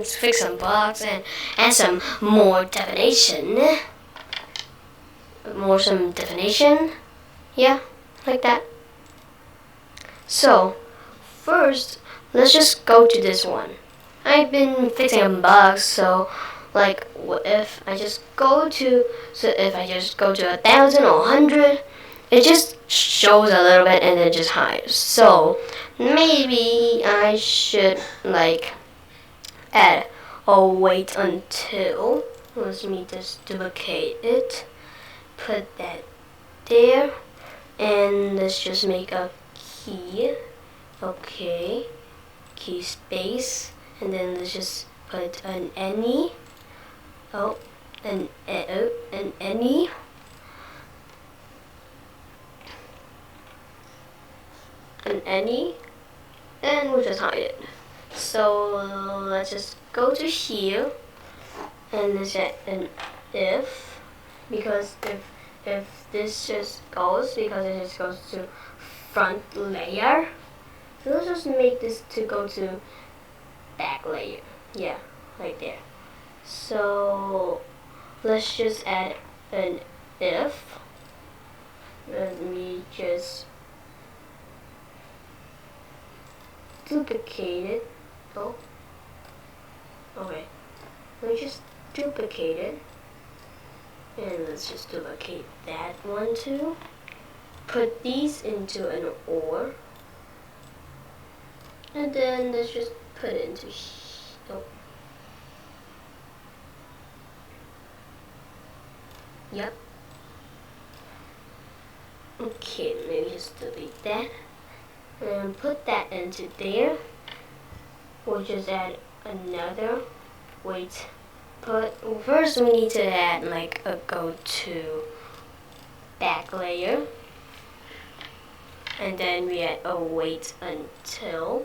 fix some bugs and add some more definition. Some definition. Yeah, like that. So, first, let's just go to this one. I've been fixing bugs, so like if I just go to 1,000 or 100, it just shows a little bit and then just hides. So maybe I should like add or wait until. Let me just duplicate it, put that there, and let's just make a key. Okay, key space, and then let's just put an any. An any. An any, and we'll just hide it. So let's just go to here, and let's add an if, because if this just goes, because it just goes to front layer. So let's just make this to go to back layer. Yeah, right there. So let's just add an if. Let me just duplicate it. Oh, okay. Let me just duplicate it, and let's just duplicate that one too. Put these into an OR, and then let's just put it into Yep. Okay, maybe just delete that and put that into there. We'll just add another. First we need to add like a go to back layer, and then we add a wait until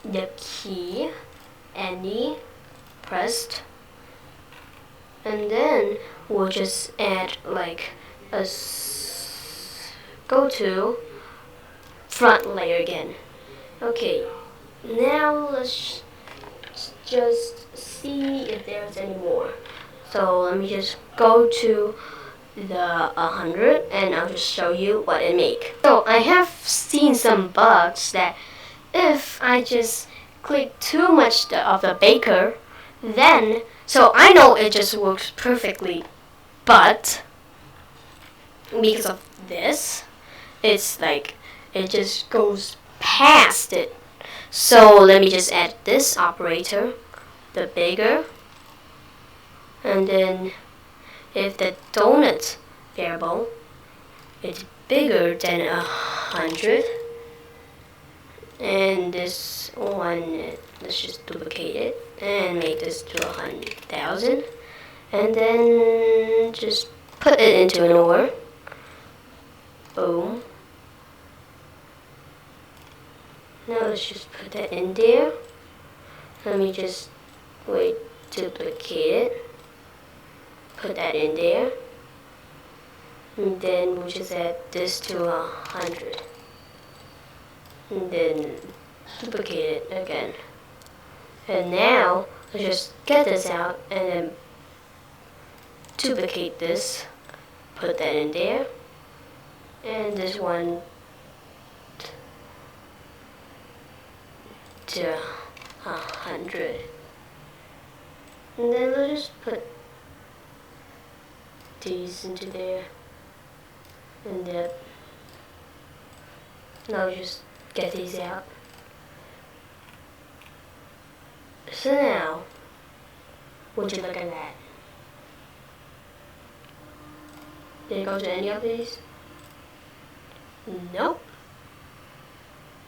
the key any pressed, and then we'll just add like a go to front layer again. Okay, now let's just see if there's any more. So let me just go to the 100 and I'll just show you what it make. So I have seen some bugs that if I just click too much of the baker, then so I know it just works perfectly, but because of this, it's like it just goes past it. So let me just add this operator, the bigger, and then if the donut variable is bigger than 100, and this one, let's just duplicate it and make this to 100,000, and then just put it into an OR. Boom. Now let's just put that in there. Let me just duplicate it, put that in there, and then we'll just add this to 100, and then duplicate it again. And now let's just get this out and then duplicate this, put that in there, and this one to 100, and then we'll just put these into there, and then now just get these out. So now, would you look at that? Did it go to any of these? Nope,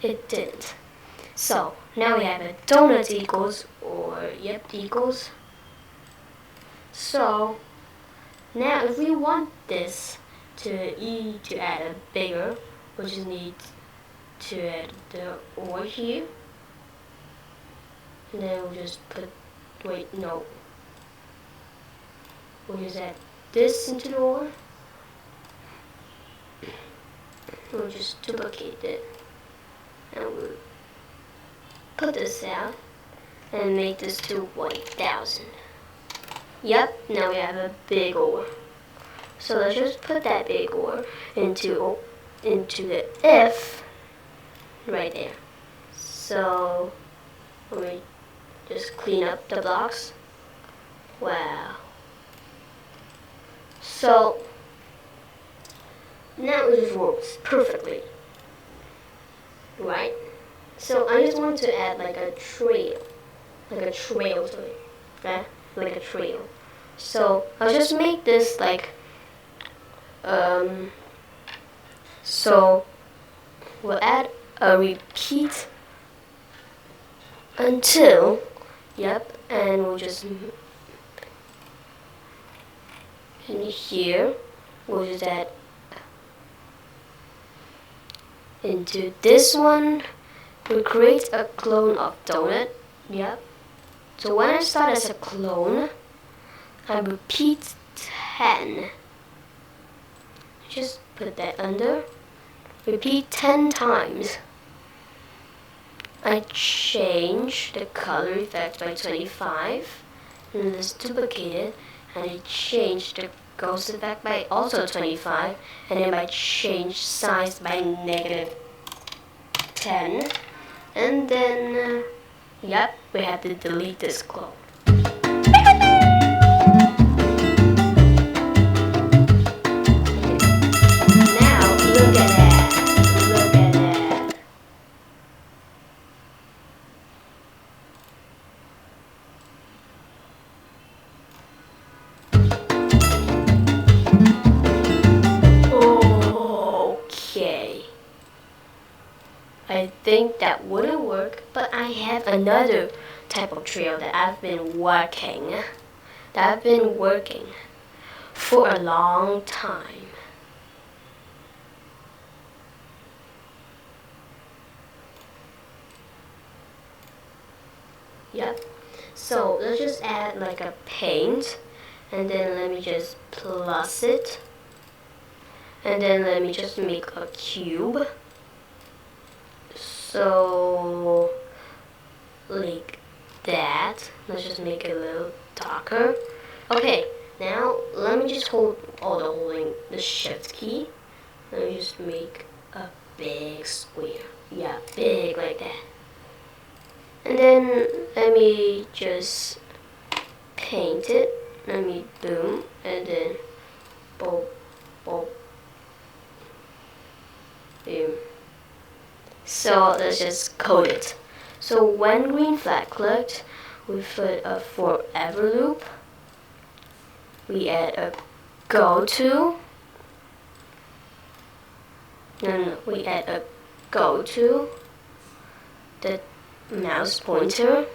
it didn't. So now we have a donut equals, or yep, equals. So now if we want this to add a bigger, we just need to add the OR here, and then we'll just put, we'll just add this into the OR. We'll just duplicate it, and we'll put this out and make this to 1000. Yep, now we have a big ore. So let's just put that big ore into the if right there. So let me just clean up the blocks. Wow. So now it just works perfectly. Right? So I just want to add like a trail to it. Right? Like a trail. So I'll just make this like so we'll add a repeat until, yep, and we'll just in here we'll just add into this one. We'll create a clone of donut. Yep. So when I start as a clone, I repeat 10. Just put that under. Repeat 10 times. I change the color effect by 25. And let's duplicate it. And I change the ghost effect by also 25. And then I change size by -10. And then, yep, we have to delete this clone. Look at that. Look at that. Okay. I think that wouldn't work, but I have another type of trail that I've been working. For a long time. Yep. So let's just add like a paint, and then let me just plus it, and then let me just make a cube. So like that. Let's just make it a little darker. Okay. Now let me just hold the shift key. Let me just make a big square. Yeah, big like that. And then let me just paint it. Let me boom, and then boom, boom, boom. So let's just code it. So when green flag clicked, we put a forever loop. We add a go to. No, we add a go to the mouse pointer,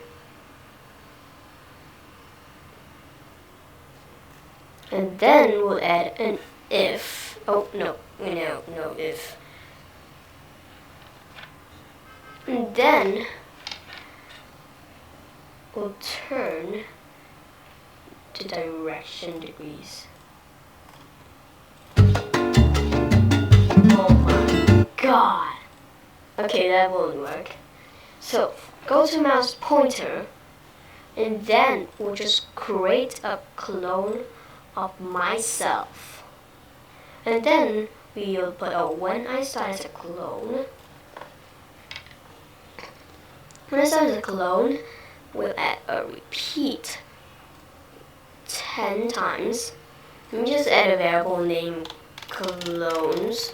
and then we'll add an if. Oh no if. And then we'll turn to direction degrees. Oh my god. Okay, that won't work. So go to mouse pointer, and then we'll just create a clone of myself. And then we'll put when I start as a clone. When I start as a clone, we'll add a repeat 10 times. Let me just add a variable named clones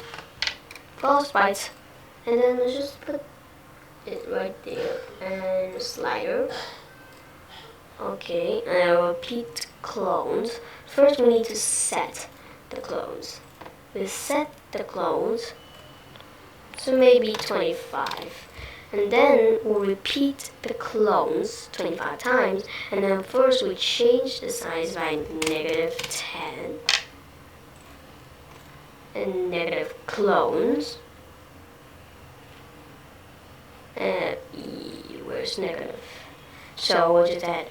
false bytes, and then let's just put it right there and slider. Okay, and I'll repeat clones. First we need to set the clones. We set the clones to maybe 25. And then we'll repeat the clones 25 times. And then first we change the size by -10. And negative clones. And where's negative? So we'll just add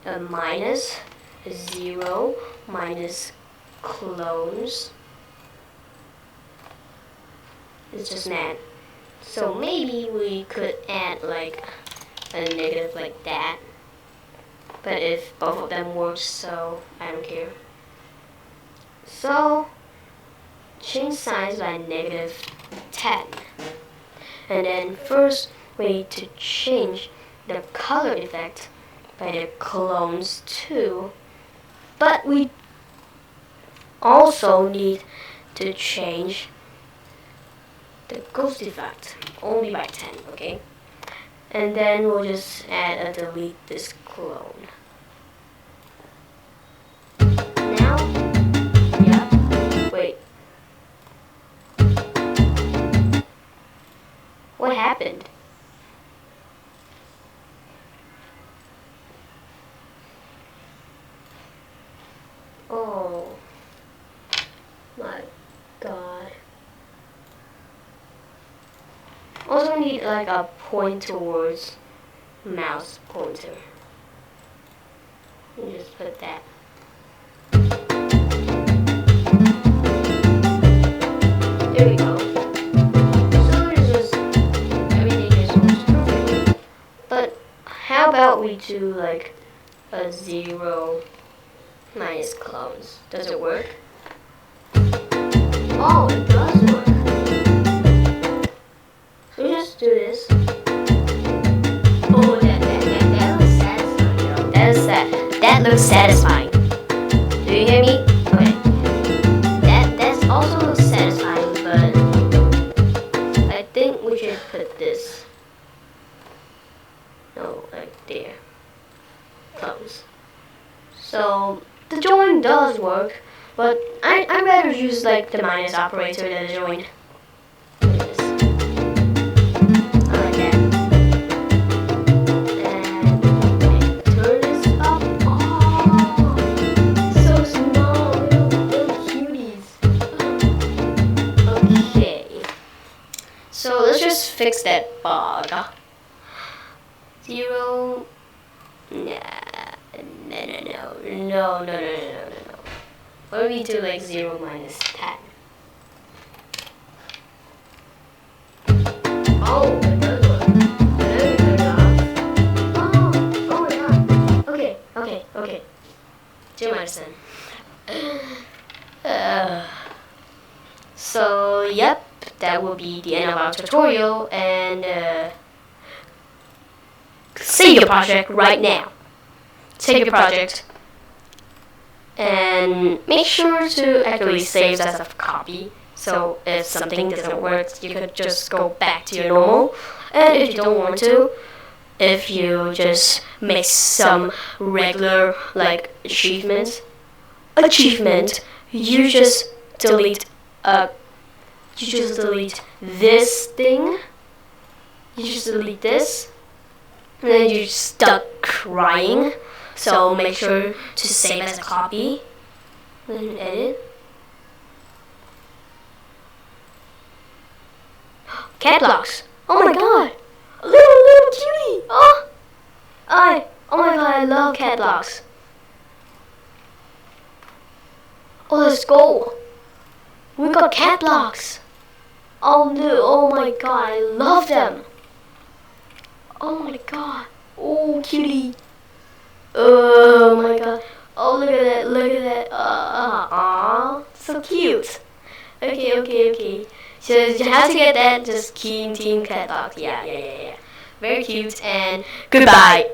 a minus 0 minus clones. It's just an add So maybe we could add like a negative like that. But if both of them work, so I don't care. So change size by -10. And then first we need to change the color effect by the clones too. But we also need to change the ghost effect only by 10, okay? And then we'll just add a delete this clone. Now, yeah, wait. What happened? Oh my god. Also need like a point towards mouse pointer. You just put that. There we go. So it's just everything just works perfectly. But how about we do like a 0 minus clones? Does it work? Oh, it does work. So just do this. Oh, that looks satisfying though. That looks satisfying. Do you hear me? Okay. That also looks satisfying, but I think we should put this. No, like there. Close. So the join does work, but I'd rather use like the minus operator than the join. So let's just fix that bug. 0. No. What do we do like 0 minus 10? Oh, it does work. There we go. Oh my god. Okay. 0 minus 10. So, yep, that will be the end of our tutorial, and save your project right now. Save your project, and make sure to actually save as a copy, so if something doesn't work, you could just go back to your normal, and if you don't want to, if you just make some regular, like, achievement, you just delete this thing. You just delete this, and then you're stuck crying. So make sure to save as a copy. Then edit. Cat blocks. Oh my god, a little cutie. Oh my god, I love cat blocks. Oh, let's go. We got cat blocks. Oh no, oh my god, I love them. Oh my god. Oh, cutie. Oh my god. Oh, look at that. Aww, so cute. Okay. So how to get that? Just key in Team Cat Blocks. Yeah. Very cute, and goodbye.